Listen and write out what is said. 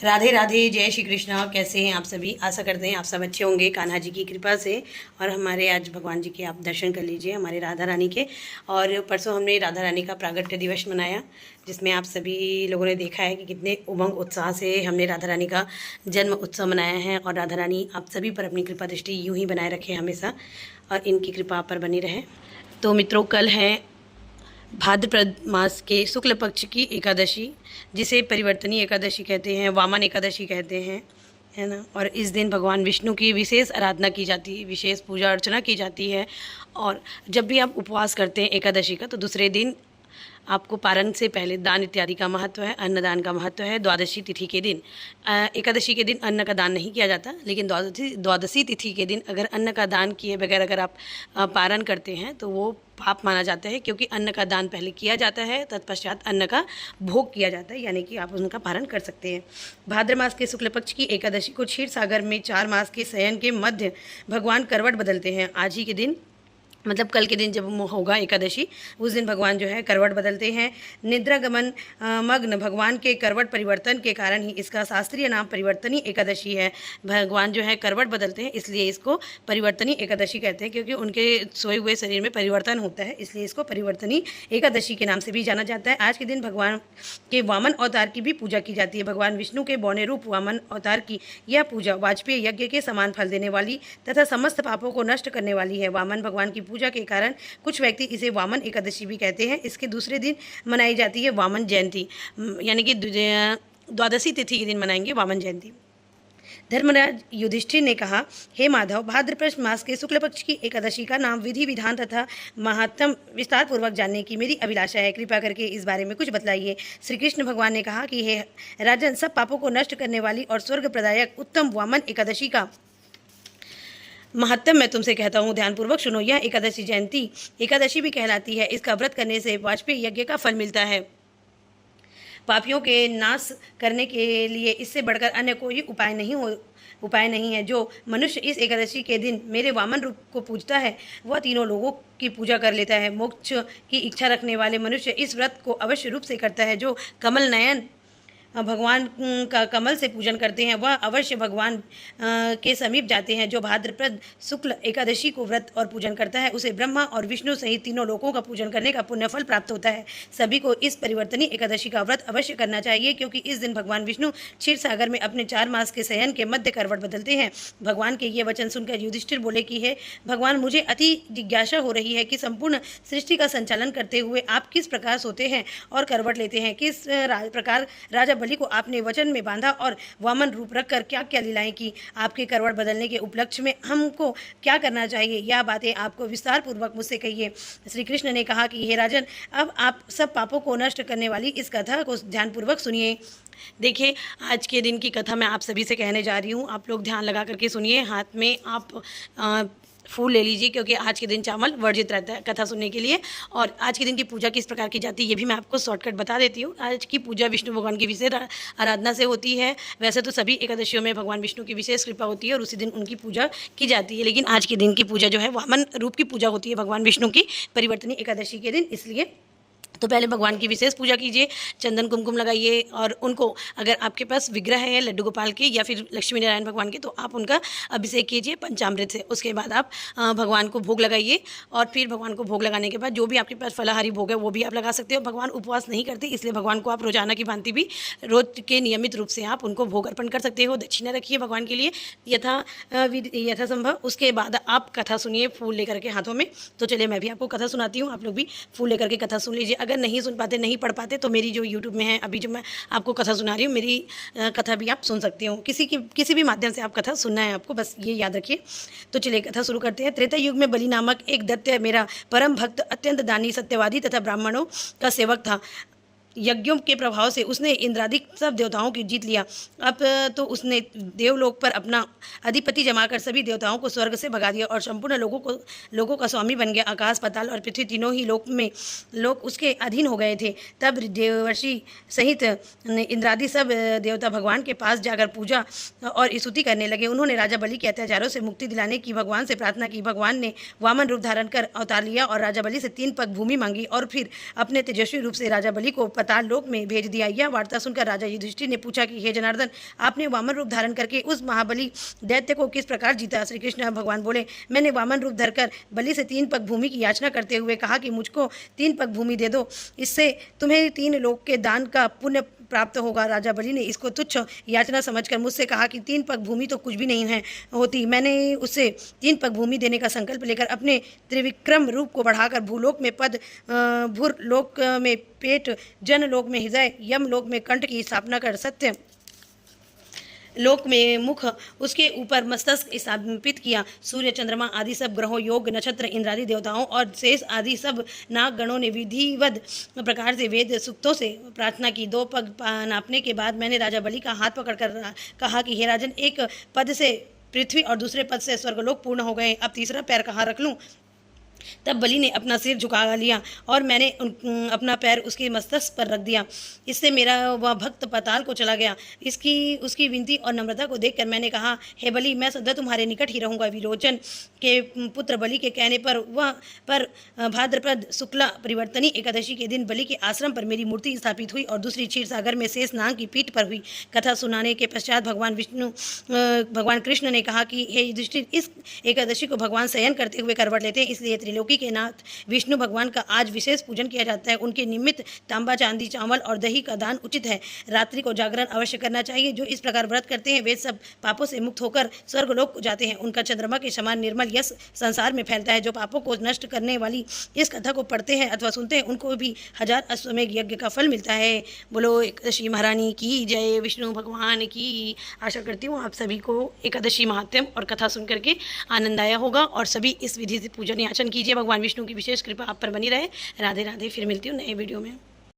राधे राधे, जय श्री कृष्ण। कैसे हैं आप सभी? आशा करते हैं आप सब अच्छे होंगे कान्हा जी की कृपा से। और हमारे आज भगवान जी के आप दर्शन कर लीजिए, हमारे राधा रानी के। और परसों हमने राधा रानी का प्रागट्य दिवस मनाया, जिसमें आप सभी लोगों ने देखा है कि कितने उमंग उत्साह से हमने राधा रानी का जन्म उत्सव मनाया है। और राधा रानी आप सभी पर अपनी कृपा दृष्टि यूँ ही बनाए रखे हमेशा, और इनकी कृपा पर बनी रहे। तो मित्रों, कल है भाद्रपद मास के शुक्ल पक्ष की एकादशी, जिसे परिवर्तनी एकादशी कहते हैं, वामन एकादशी कहते हैं, है ना। और इस दिन भगवान विष्णु की विशेष आराधना की जाती है, विशेष पूजा अर्चना की जाती है। और जब भी आप उपवास करते हैं एकादशी का, तो दूसरे दिन आपको पारण से पहले दान इत्यादि का महत्व है, अन्नदान का महत्व है। द्वादशी तिथि के दिन, एकादशी के दिन अन्न का दान नहीं किया जाता, लेकिन द्वादशी तिथि के दिन अगर अन्न का दान किए बगैर अगर आप पारण करते हैं तो वो पाप माना जाता है, क्योंकि अन्न का दान पहले किया जाता है, तत्पश्चात अन्न का भोग किया जाता है, यानी कि आप उनका पारण कर सकते हैं। भाद्र मास के शुक्ल पक्ष की एकादशी को क्षीर सागर में 4 मास के शयन के मध्य भगवान करवट बदलते हैं। आज ही के दिन, मतलब कल के दिन जब होगा एकादशी, उस दिन भगवान जो है करवट बदलते हैं। निद्रा गमन मग्न भगवान के करवट परिवर्तन के कारण ही इसका शास्त्रीय नाम परिवर्तनी एकादशी है। भगवान जो है करवट बदलते हैं, इसलिए इसको परिवर्तनी एकादशी कहते हैं, क्योंकि उनके सोए हुए शरीर में परिवर्तन होता है, इसलिए इसको परिवर्तनी एकादशी के नाम से भी जाना जाता है। आज के दिन भगवान के वामन अवतार की भी पूजा की जाती है। भगवान विष्णु के बौने रूप वामन अवतार की यह पूजा वाजपेयी यज्ञ के समान फल देने वाली तथा समस्त पापों को नष्ट करने वाली है। वामन भगवान की पूजा के कारण कुछ व्यक्ति इसे वामन एकादशी भी कहते हैं। इसके दूसरे दिन मनाई जाती है वामन जयंती, यानी कि द्वादशी तिथि के दिन मनाएंगे वामन जयंती। धर्मराज युधिष्ठिर ने कहा, हे माधव, भाद्रपद मास के शुक्ल पक्ष की एकादशी का नाम, विधि विधान तथा महात्म विस्तार पूर्वक जानने की मेरी अभिलाषा है। कृपा करके इस बारे में कुछ बतलाइए। श्री कृष्ण भगवान ने कहा कि हे राजन, सब पापों को नष्ट करने वाली और स्वर्ग प्रदायक उत्तम वामन एकादशी का महत्व मैं तुमसे कहता हूँ, ध्यानपूर्वक सुनो। यह एकादशी जयंती एकादशी भी कहलाती है। इसका व्रत करने से वाजपेयी यज्ञ का फल मिलता है। पापियों के नाश करने के लिए इससे बढ़कर अन्य कोई उपाय नहीं है। जो मनुष्य इस एकादशी के दिन मेरे वामन रूप को पूजता है, वह तीनों लोगों की पूजा कर लेता है। मोक्ष की इच्छा रखने वाले मनुष्य इस व्रत को अवश्य रूप से करता है। जो कमल नयन भगवान का कमल से पूजन करते हैं, वह अवश्य भगवान के समीप जाते हैं। जो भाद्रपद शुक्ल एकादशी को व्रत और पूजन करता है, उसे ब्रह्मा और विष्णु सहित तीनों लोकों का पूजन करने का पुण्य फल प्राप्त होता है। सभी को इस परिवर्तनी एकादशी का व्रत अवश्य करना चाहिए, क्योंकि इस दिन भगवान विष्णु क्षीर सागर में अपने 4 मास के शयन के मध्य करवट बदलते हैं। भगवान के ये वचन सुनकर युधिष्ठिर बोले कि हे भगवान, मुझे अति जिज्ञासा हो रही है कि संपूर्ण सृष्टि का संचालन करते हुए आप किस प्रकार सोते हैं और करवट लेते हैं। किस प्रकार राजा बलि को आपने वचन में बांधा और वामन रूप रखकर क्या क्या लीलाएं की। आपके करवट बदलने के उपलक्ष्य में हमको क्या करना चाहिए, यह बातें आपको विस्तार पूर्वक मुझसे कहिए। श्री कृष्ण ने कहा कि हे राजन, अब आप सब पापों को नष्ट करने वाली इस कथा को ध्यानपूर्वक सुनिए। देखिए, आज के दिन की कथा मैं आप सभी से कहने जा रही हूँ। आप लोग ध्यान लगा करके सुनिए। हाथ में आप फूल ले लीजिए, क्योंकि आज के दिन चावल वर्जित रहता है कथा सुनने के लिए। और आज के दिन की पूजा किस प्रकार की जाती है, ये भी मैं आपको शॉर्टकट बता देती हूँ। आज की पूजा विष्णु भगवान की विशेष आराधना से होती है। वैसे तो सभी एकादशियों में भगवान विष्णु की विशेष कृपा होती है और उसी दिन उनकी पूजा की जाती है, लेकिन आज के दिन की पूजा जो है वामन रूप की पूजा होती है भगवान विष्णु की परिवर्तनी एकादशी के दिन। इसलिए तो पहले भगवान की विशेष पूजा कीजिए, चंदन कुमकुम लगाइए, और उनको, अगर आपके पास विग्रह है लड्डू गोपाल के या फिर लक्ष्मी नारायण भगवान के, तो आप उनका अभिषेक कीजिए पंचामृत से। उसके बाद आप भगवान को भोग लगाइए, और फिर भगवान को भोग लगाने के बाद जो भी आपके पास फलाहारी भोग है वो भी आप लगा सकते हो। भगवान उपवास नहीं करते, इसलिए भगवान को आप रोजाना की भांति भी रोज के नियमित रूप से आप उनको भोग अर्पण कर सकते हो। दक्षिणा रखिए भगवान के लिए यथासंभव। उसके बाद आप कथा सुनिए फूल लेकर के हाथों में। तो चलिए मैं भी आपको कथा सुनाती हूँ, आप लोग भी फूल लेकर के कथा सुन लीजिए। अगर नहीं सुन पाते, नहीं पढ़ पाते, तो मेरी जो यूट्यूब में है, अभी जो मैं आपको कथा सुना रही हूँ, मेरी कथा भी आप सुन सकते हो। किसी भी माध्यम से आप कथा सुनना है आपको, बस ये याद रखिए। तो चलिए कथा शुरू करते हैं। त्रेता युग में बलि नामक एक दैत्य मेरा परम भक्त, अत्यंत दानी, सत्यवादी तथा ब्राह्मणों का सेवक था। यज्ञों के प्रभाव से उसने इंद्रादि सब देवताओं की जीत लिया। अब तो उसने देवलोक पर अपना अधिपति जमाकर सभी देवताओं को स्वर्ग से भगा दिया और संपूर्ण लोगों का स्वामी बन गया। आकाश, पाताल और पृथ्वी तीनों ही लोक उसके अधीन हो गए थे। तब देवर्षि सहित इंद्रादि सब देवता भगवान के पास जाकर पूजा और स्तुति करने लगे। उन्होंने राजा बलि के अत्याचारों से मुक्ति दिलाने की भगवान से प्रार्थना की। भगवान ने वामन रूप धारण कर अवतार लिया और राजा बलि से 3 पग भूमि मांगी, और फिर अपने तेजस्वी रूप से राजा बलि को पाताल लोक में भेज दिया। यह वार्ता सुनकर राजा युधिष्ठिर ने पूछा कि हे जनार्दन, आपने वामन रूप धारण करके उस महाबली दैत्य को किस प्रकार जीता? श्री कृष्ण भगवान बोले, मैंने वामन रूप धरकर बलि से 3 पग भूमि की याचना करते हुए कहा कि मुझको 3 पग भूमि दे दो, इससे तुम्हें 3 लोक के दान का पुण्य प्राप्त होगा। राजा बलि ने इसको तुच्छ याचना समझकर मुझसे कहा कि 3 पग भूमि तो कुछ भी नहीं है होती। मैंने उसे 3 पग भूमि देने का संकल्प लेकर अपने त्रिविक्रम रूप को बढ़ाकर भूलोक में पद, भूरलोक में पेट, जनलोक में हृदय, यमलोक में कंठ की स्थापना कर सत्य लोक में मुख, उसके ऊपर मस्तक स्थापित किया। सूर्य, चंद्रमा आदि सब ग्रहों, योग, नक्षत्र, इंद्रादि देवताओं और शेष आदि सब नाग गणों ने विधिवत प्रकार से वेद सूक्तों से प्रार्थना की। 2 पग नापने के बाद मैंने राजा बलि का हाथ पकड़कर कहा कि हे राजन, एक पद से पृथ्वी और दूसरे पद से स्वर्गलोक पूर्ण हो गए, अब तीसरा पैर कहाँ रख लूँ? तब बलि ने अपना सिर झुका लिया और मैंने अपना पैर उसके मस्तक पर रख दिया। इससे मेरा वह भक्त पाताल को चला गया। उसकी विनती और नम्रता को देखकर मैंने कहा, हे बलि, मैं सदा तुम्हारे निकट ही रहूँगा। विरोचन के पुत्र बलि के कहने पर भाद्रपद शुक्ला परिवर्तनी एकादशी के दिन बलि के आश्रम पर मेरी मूर्ति स्थापित हुई और दूसरी क्षीर सागर में शेष नाग की पीठ पर हुई। कथा सुनाने के पश्चात भगवान कृष्ण ने कहा कि हे युधिष्ठिर, इस एकादशी को भगवान शयन करते हुए करवट लेते हैं, इसलिए त्रिलोकी के नाथ विष्णु भगवान का आज विशेष पूजन किया जाता है। उनके निमित्त तांबा, चांदी, चावल और दही का दान उचित है। रात्रि को जागरण अवश्य करना चाहिए। जो इस प्रकार व्रत करते हैं वे सब पापों से मुक्त होकर स्वर्गलोक जाते हैं। उनका चंद्रमा के समान निर्मल यश संसार में फैलता है। जो पापों को नष्ट करने वाली इस कथा को पढ़ते हैं अथवा सुनते हैं उनको भी 1000 अश्वमेघ यज्ञ का फल मिलता है। बोलो एकादशी महारानी की जय, विष्णु भगवान की। आशा करती हूँ आप सभी को एकादशी महात्म्य और कथा सुन करके आनंद आया होगा और सभी इस विधि से पूजन याचन कीजिए। भगवान विष्णु की विशेष कृपा आप पर बनी रहे। राधे राधे। फिर मिलती हूँ नए वीडियो में।